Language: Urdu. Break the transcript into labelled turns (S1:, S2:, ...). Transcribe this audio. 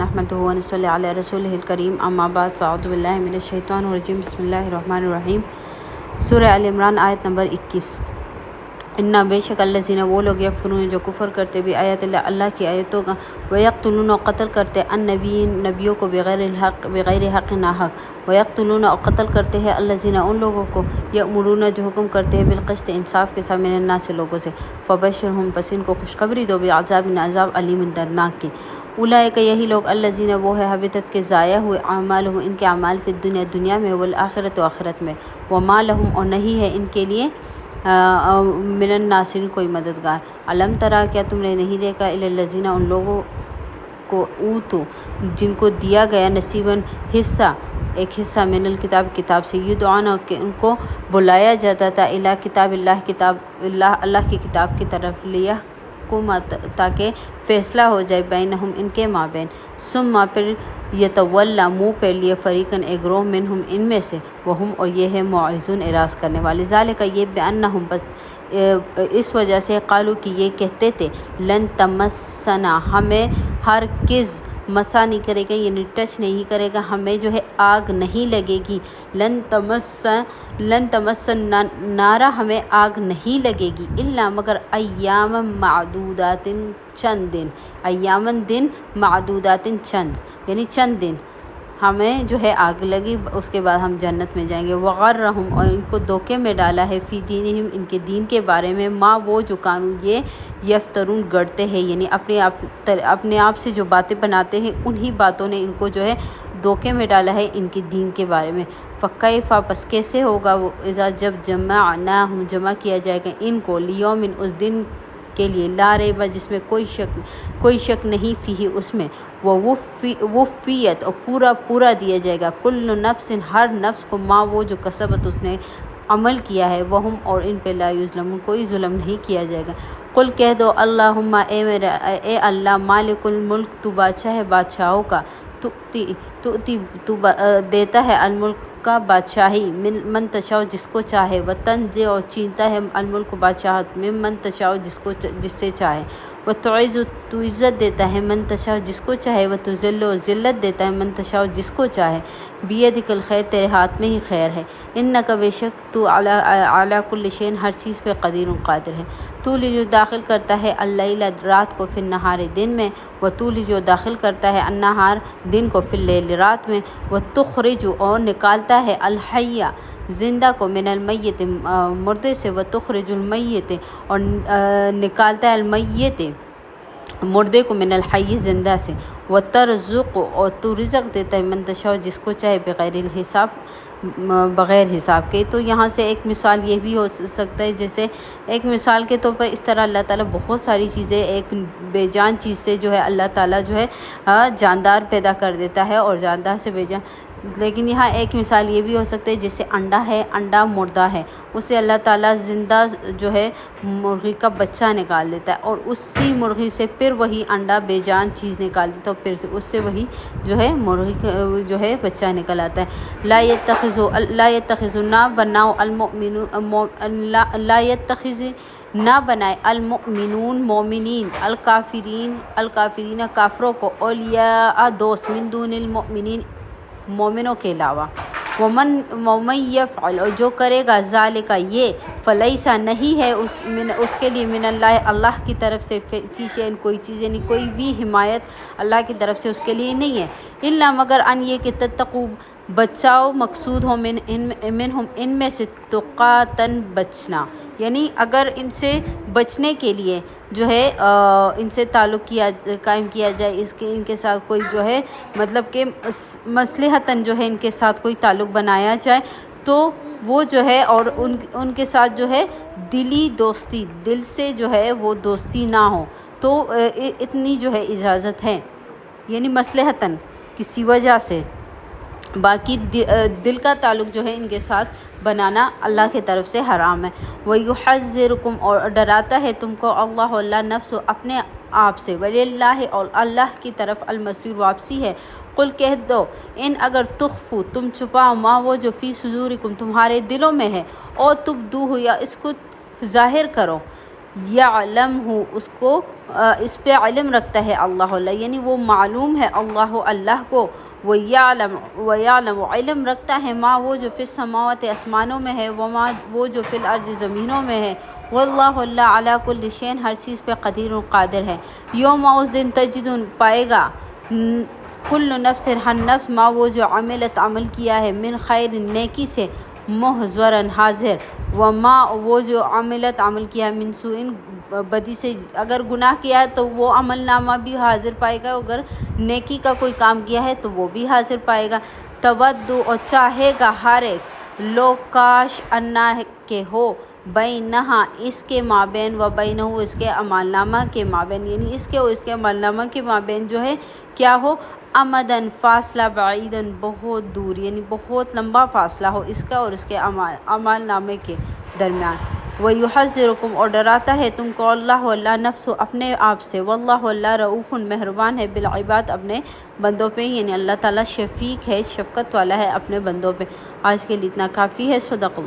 S1: نحمده ونصلي على رسوله الكريم اما بعد فاعوذ باللہ من الشیطان الرجیم بسم اللہ الرحمن الرحیم۔ سورہ ال عمران آیت نمبر 21۔ انا بے شک الذین وہ لوگ یکفرون جو کفر کرتے بھی آیات اللہ اللہ کی آیتوں کا، ویقتلون و قتل کرتے النبیین نبیوں کو بغیر حق ناحق، ویقتلون اور قتل کرتے ہیں الذین ان لوگوں کو یأمرون جو حکم کرتے ہیں بالقسط انصاف کے ساتھ من الناس لوگوں سے، فبشرہم پس ان کو خوشخبری دو بعذاب عذاب علیم دردناک کی۔ اولئک یہی لوگ الذین وہ ہے حبطت کے ضائع ہوئے اعمالہم ان کے اعمال فی الدنیا دنیا میں، والآخرۃ آخرت میں، وما لہم اور نہیں ہے ان کے لیے من الناصرین کوئی مددگار۔ علم ترا کیا تم نے نہیں دیکھا الی الذین ان لوگوں کو اوتو جن کو دیا گیا نصیباً حصہ، ایک حصہ من الکتاب کتاب سے، یدعون کہ ان کو بلایا جاتا تھا الی کتاب اللہ کتاب اللہ کی کتاب کی طرف، لیحکم تاکہ فیصلہ ہو جائے بینہم ان کے مابین، ثم پھر یتولا منہ پہ لیے فریقاً ایک گروہ منہم ان میں سے، وہم اور یہ ہے معرضون اعراض کرنے والے، ذالک یہ بانہم بس اس وجہ سے قالو کہ یہ کہتے تھے لن تمسنا ہمیں ہرگز مسا نہیں کرے گا، یعنی ٹچ نہیں کرے گا، ہمیں جو ہے آگ نہیں لگے گی، لن تمسن نارا ہمیں آگ نہیں لگے گی، الا مگر ایام معدودات چند دن، ایامن دن معدودات چند یعنی چند دن ہمیں جو ہے آگ لگی، اس کے بعد ہم جنت میں جائیں گے۔ وغرہم اور ان کو دھوکے میں ڈالا ہے فی دینہم ان کے دین کے بارے میں، ما وہ جو قانون یہ یفترون گڑتے ہیں، یعنی اپنے آپ سے جو باتیں بناتے ہیں انہی باتوں نے ان کو جو ہے دھوکے میں ڈالا ہے ان کے دین کے بارے میں۔ فکیف پس کیسے ہوگا وہ اذا جب جمعناہم جمع کیا جائے گا ان کو، لیومن اس دن کے لیے، لا ریب جس میں کوئی شک نہیں فیہ اس میں، وفیت اور پورا دیا جائے گا کل نفس ہر نفس کو ما وہ جو کسبت اس نے عمل کیا ہے، وہم اور ان پہ لا یظلمون کوئی ظلم نہیں کیا جائے گا۔ قل کہہ دو اللہم اے اللہ مالک الملک تو بادشاہ ہے بادشاہوں کا، تو دیتا ہے الملک کا بادشاہی من تشاء جس کو چاہے، وتنزع اور چھینتا ہے الملک بادشاہت من تشاء جس سے چاہے، وتعز تو عزت دیتا ہے من تشاء جس کو چاہے، وتذل و ذلت دیتا ہے من تشاء جس کو چاہے، بیدک الخیر تیرے ہاتھ میں ہی خیر ہے، انک بے شک تو علی کل شیء ہر چیز پہ قدیر قادر ہے۔ تولج داخل کرتا ہے اللیل رات کو فی النہار دن میں، وتولج داخل کرتا ہے النہار دن کو فی اللیل رات میں، وتخرج اور نکالتا ہے الحی زندہ کو من المیت مردے سے، وتخرج المیت اور نکالتا ہے المیت مردے کو من الحی زندہ سے، وترزق اور تو رزق دیتا ہے من تشاء جس کو چاہے بغیر حساب کے۔ تو یہاں سے ایک مثال یہ بھی ہو سکتا ہے، جیسے ایک مثال کے طور پر اس طرح اللہ تعالیٰ بہت ساری چیزیں ایک بے جان چیز سے جو ہے اللہ تعالیٰ جو ہے جاندار پیدا کر دیتا ہے، اور جاندار سے بے جان، لیکن یہاں ایک مثال یہ بھی ہو سکتا ہے جیسے انڈا ہے، انڈا مردہ ہے، اسے اللہ تعالیٰ زندہ جو ہے مرغی کا بچہ نکال دیتا ہے، اور اسی مرغی سے پھر وہی انڈا بے جان چیز نکال دیتا ہے، پھر اس سے وہی جو ہے مرغی جو ہے بچہ نکل آتا ہے۔ لا يتخذ نہ بناؤ لا يتخذ نہ بنائے المؤمنون مومنین الکافرین کافروں کو اولیاء دوست من دون المؤمنین مومنوں کے علاوہ، ومن یفعل اور جو کرے گا ذالک یہ، فلیس نہیں ہے اس کے لیے من اللہ اللہ کی طرف سے فی شیء کوئی چیز، یعنی کوئی بھی حمایت اللہ کی طرف سے اس کے لیے نہیں ہے، الا مگر ان یہ کہ تتقوا بچاؤ مقصود ہو منہم ان میں سے، تقاتن بچنا، یعنی اگر ان سے بچنے کے لیے جو ہے ان سے تعلق قائم کیا جائے، ان کے ساتھ کوئی جو ہے مطلب کہ مصلحتاً جو ہے ان کے ساتھ کوئی تعلق بنایا جائے تو وہ جو ہے، اور ان کے ساتھ جو ہے دلی دوستی، دل سے جو ہے وہ دوستی نہ ہو، تو اتنی جو ہے اجازت ہے، یعنی مصلحتاً کسی وجہ سے، باقی دل کا تعلق جو ہے ان کے ساتھ بنانا اللہ کی طرف سے حرام ہے۔ وَيُحَذِّرُكُمْ اور ڈراتا ہے تم کو اللہ نفس اپنے آپ سے، وَلِلَّهِ اور اللہ کی طرف المصیر واپسی ہے۔ قل کہہ دو ان اگر تخفو تم چھپاؤ ما وہ جو فی صدورکم تمہارے دلوں میں ہے، اور تبدوہ یا اس کو ظاہر کرو، یعلمہ اس کو اس پہ علم رکھتا ہے اللہ یعنی وہ معلوم ہے اللہ کو، وَيَعْلَمُ علم رکھتا ہے ما وہ جو فی السماوات آسمانوں میں ہے، وما وہ جو فی الارض زمینوں میں ہے، واللہ اللہ علی کل شیء ہر چیز پہ قدیر و قادر ہے۔ یوم اس دن تجد پائے گا کل نفس ہر نفس ما وہ جو عملت عمل کیا ہے، من خیر نیکی سے، محضرن حاضر، وما وہ جو عملت عمل کیا ہے، من سوء بدی سے، اگر گناہ کیا ہے تو وہ عمل نامہ بھی حاضر پائے گا، اگر نیکی کا کوئی کام کیا ہے تو وہ بھی حاضر پائے گا۔ تودو اور چاہے گا ہر ایک، لو کاش انا کے ہو، بینہا اس کے مابین، و بینہو اس کے عمل نامہ کے مابین، یعنی اس کے اور اس کے عمل نامہ کے مابین جو ہے کیا ہو، امدن فاصلہ، بعیدن بہت دور، یعنی بہت لمبا فاصلہ ہو اس کا اور اس کے عمل نامے کے درمیان۔ وَيُحَذِّرُكُمْ اور ڈراتا ہے تم کو اللہ نفس اپنے آپ سے، واللہ اللہ رؤوف مہربان ہے، بالعباد اپنے بندوں پہ، یعنی اللہ تعالیٰ شفیق ہے، شفقت والا ہے اپنے بندوں پہ۔ آج کے لیے اتنا کافی ہے۔ صدق اللہ۔